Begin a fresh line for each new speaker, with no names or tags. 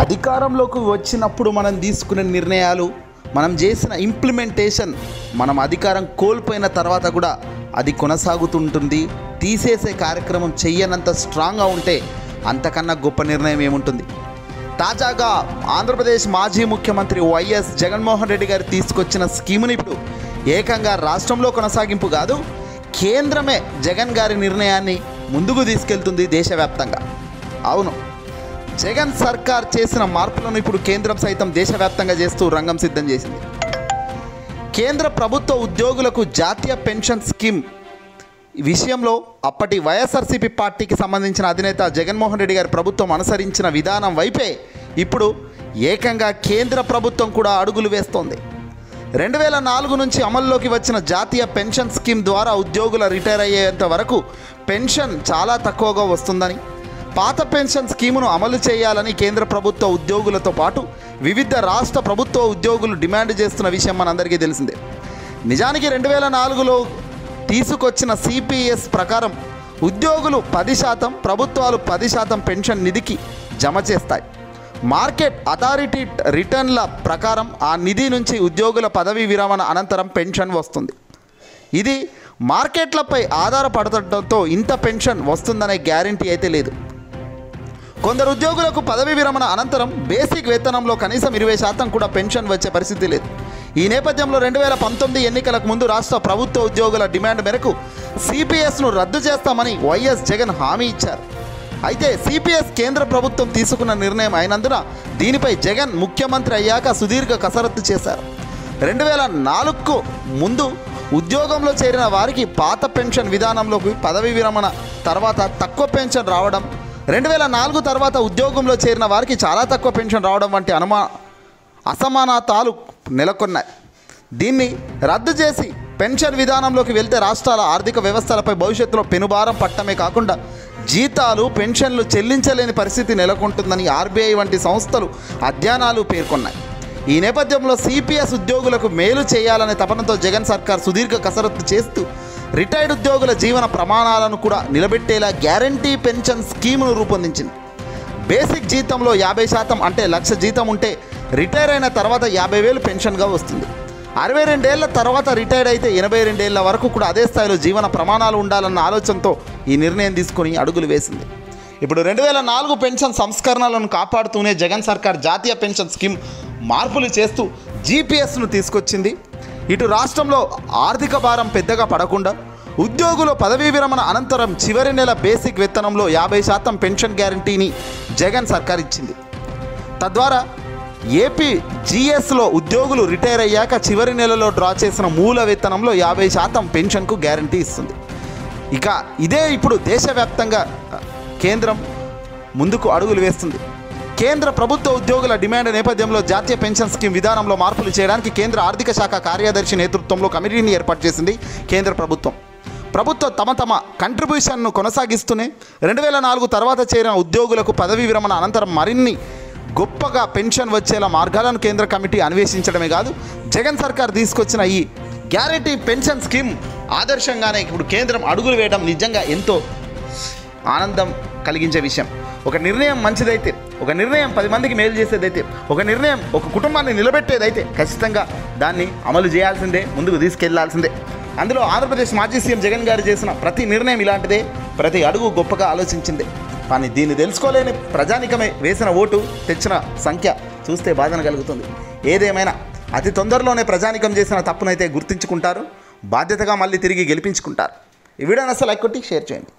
అధికారంలోకి వచ్చినప్పుడు మనం తీసుకునే నిర్ణయాలు, మనం చేసిన ఇంప్లిమెంటేషన్, మనం అధికారం కోల్పోయిన తర్వాత కూడా అది కొనసాగుతుంటుంది. తీసేసే కార్యక్రమం చెయ్యనంత స్ట్రాంగ్గా ఉంటే అంతకన్నా గొప్ప నిర్ణయం ఏముంటుంది? తాజాగా ఆంధ్రప్రదేశ్ మాజీ ముఖ్యమంత్రి వైఎస్ జగన్మోహన్ రెడ్డి గారు తీసుకొచ్చిన స్కీముని ఇప్పుడు ఏకంగా రాష్ట్రంలో కొనసాగింపు కాదు, కేంద్రమే జగన్ గారి నిర్ణయాన్ని ముందుకు తీసుకెళ్తుంది దేశవ్యాప్తంగా. అవును, జగన్ సర్కార్ చేసిన మార్పులను ఇప్పుడు కేంద్రం సైతం దేశవ్యాప్తంగా చేస్తూ రంగం సిద్ధం చేసింది. కేంద్ర ప్రభుత్వ ఉద్యోగులకు జాతీయ పెన్షన్ స్కీమ్ విషయంలో అప్పటి వైఎస్ఆర్సీపీ పార్టీకి సంబంధించిన అధినేత జగన్మోహన్ రెడ్డి గారి ప్రభుత్వం అనుసరించిన విధానం వైపే ఇప్పుడు ఏకంగా కేంద్ర ప్రభుత్వం కూడా అడుగులు వేస్తోంది. 2004 నుంచి అమల్లోకి వచ్చిన జాతీయ పెన్షన్ స్కీమ్ ద్వారా ఉద్యోగుల రిటైర్ అయ్యేంత వరకు పెన్షన్ చాలా తక్కువగా వస్తుందని, పాత పెన్షన్ స్కీమును అమలు చేయాలని కేంద్ర ప్రభుత్వ ఉద్యోగులతో పాటు వివిధ రాష్ట్ర ప్రభుత్వ ఉద్యోగులు డిమాండ్ చేస్తున్న విషయం మనందరికీ తెలిసిందే. నిజానికి 2004లో తీసుకొచ్చిన సిపిఎస్ ప్రకారం ఉద్యోగులు 10%, ప్రభుత్వాలు 10% పెన్షన్ నిధికి జమ చేస్తాయి. మార్కెట్ అథారిటీ రిటర్న్ల ప్రకారం ఆ నిధి నుంచి ఉద్యోగుల పదవీ విరమణ అనంతరం పెన్షన్ వస్తుంది. ఇది మార్కెట్లపై ఆధారపడటంతో ఇంత పెన్షన్ వస్తుందనే గ్యారంటీ అయితే లేదు. కొందరు ఉద్యోగులకు పదవీ విరమణ అనంతరం బేసిక్ వేతనంలో కనీసం 20% కూడా పెన్షన్ వచ్చే పరిస్థితి లేదు. ఈ నేపథ్యంలో 2019 ఎన్నికలకు ముందు రాష్ట్ర ప్రభుత్వ ఉద్యోగుల డిమాండ్ మేరకు సిపిఎస్ను రద్దు చేస్తామని వైఎస్ జగన్ హామీ ఇచ్చారు. అయితే సిపిఎస్ కేంద్ర ప్రభుత్వం తీసుకున్న నిర్ణయం అయినందున దీనిపై జగన్ ముఖ్యమంత్రి అయ్యాక సుదీర్ఘ కసరత్తు చేశారు. 2004కు ముందు ఉద్యోగంలో చేరిన వారికి పాత పెన్షన్ విధానంలోకి పదవీ విరమణ తర్వాత తక్కువ పెన్షన్ రావడం, 2004 తర్వాత ఉద్యోగంలో చేరిన వారికి చాలా తక్కువ పెన్షన్ రావడం వంటి అసమానతలు నెలకొన్నాయి. దీన్ని రద్దు చేసి పెన్షన్ విధానంలోకి వెళ్తే రాష్ట్రాల ఆర్థిక వ్యవస్థలపై భవిష్యత్తులో పెనుభారం పట్టమే కాకుండా జీతాలు, పెన్షన్లు చెల్లించలేని పరిస్థితి నెలకొంటుందని ఆర్బీఐ వంటి సంస్థలు అధ్యయనాలు పేర్కొన్నాయి. ఈ నేపథ్యంలో సిపిఎస్ ఉద్యోగులకు మేలు చేయాలనే తపనతో జగన్ సర్కార్ సుదీర్ఘ కసరత్తు చేస్తూ రిటైర్డ్ ఉద్యోగుల జీవన ప్రమాణాలను కూడా నిలబెట్టేలా గ్యారంటీ పెన్షన్ స్కీమును రూపొందించింది. బేసిక్ జీతంలో 50% అంటే 1,00,000 జీతం ఉంటే రిటైర్ అయిన తర్వాత 50,000 పెన్షన్గా వస్తుంది. 62 ఏళ్ల తర్వాత రిటైర్డ్ అయితే 82 ఏళ్ల వరకు కూడా అదే స్థాయిలో జీవన ప్రమాణాలు ఉండాలన్న ఆలోచనతో ఈ నిర్ణయం తీసుకొని అడుగులు వేసింది. ఇప్పుడు 2004 పెన్షన్ సంస్కరణలను కాపాడుతూనే జగన్ సర్కార్ జాతీయ పెన్షన్ స్కీమ్ మార్పులు చేస్తూ జీపీఎస్ను తీసుకొచ్చింది. ఇటు రాష్ట్రంలో ఆర్థిక భారం పెద్దగా పడకుండా ఉద్యోగుల పదవీ విరమణ అనంతరం చివరి నెల బేసిక్ వేతనంలో 50% పెన్షన్ గ్యారంటీని జగన్ సర్కార్ ఇచ్చింది. తద్వారా ఏపీ జిఎస్లో ఉద్యోగులు రిటైర్ అయ్యాక చివరి నెలలో డ్రా చేసిన మూల వేతనంలో 50% పెన్షన్కు గ్యారంటీ ఇస్తుంది. ఇక ఇదే ఇప్పుడు దేశవ్యాప్తంగా కేంద్రం ముందుకు అడుగులు వేస్తుంది. కేంద్ర ప్రభుత్వ ఉద్యోగుల డిమాండ్ నేపథ్యంలో జాతీయ పెన్షన్ స్కీమ్ విధానంలో మార్పులు చేయడానికి కేంద్ర ఆర్థిక శాఖ కార్యదర్శి నేతృత్వంలో కమిటీని ఏర్పాటు చేసింది కేంద్ర ప్రభుత్వం. తమ కంట్రిబ్యూషన్ను కొనసాగిస్తూనే 2004 తర్వాత చేరిన ఉద్యోగులకు పదవీ విరమణ అనంతరం మరిన్ని గొప్పగా పెన్షన్ వచ్చేలా మార్గాలను కేంద్ర కమిటీ అన్వేషించడమే కాదు, జగన్ సర్కార్ తీసుకొచ్చిన ఈ గ్యారంటీ పెన్షన్ స్కీమ్ ఆదర్శంగానే ఇప్పుడు కేంద్రం అడుగులు వేయడం నిజంగా ఎంతో ఆనందం కలిగించే విషయం. ఒక నిర్ణయం మంచిదైతే, ఒక నిర్ణయం 10 మందికి మేలు చేసేదైతే, ఒక నిర్ణయం ఒక కుటుంబాన్ని నిలబెట్టేదైతే ఖచ్చితంగా దాన్ని అమలు చేయాల్సిందే, ముందుకు తీసుకెళ్లాల్సిందే. అందులో ఆంధ్రప్రదేశ్ మాజీ సీఎం జగన్ గారు చేసిన ప్రతి నిర్ణయం ఇలాంటిదే, ప్రతి అడుగు గొప్పగా ఆలోచించిందే. కానీ దీన్ని తెలుసుకోలేని ప్రజానికమే వేసిన ఓటు తెచ్చిన సంఖ్య చూస్తే బాధన కలుగుతుంది. ఏదేమైనా అతి తొందరలోనే ప్రజానికం చేసిన తప్పునైతే గుర్తించుకుంటారు, బాధ్యతగా మళ్ళీ తిరిగి గెలిపించుకుంటారు. ఈ వీడియోని అసలు లైక్ కొట్టి షేర్ చేయండి.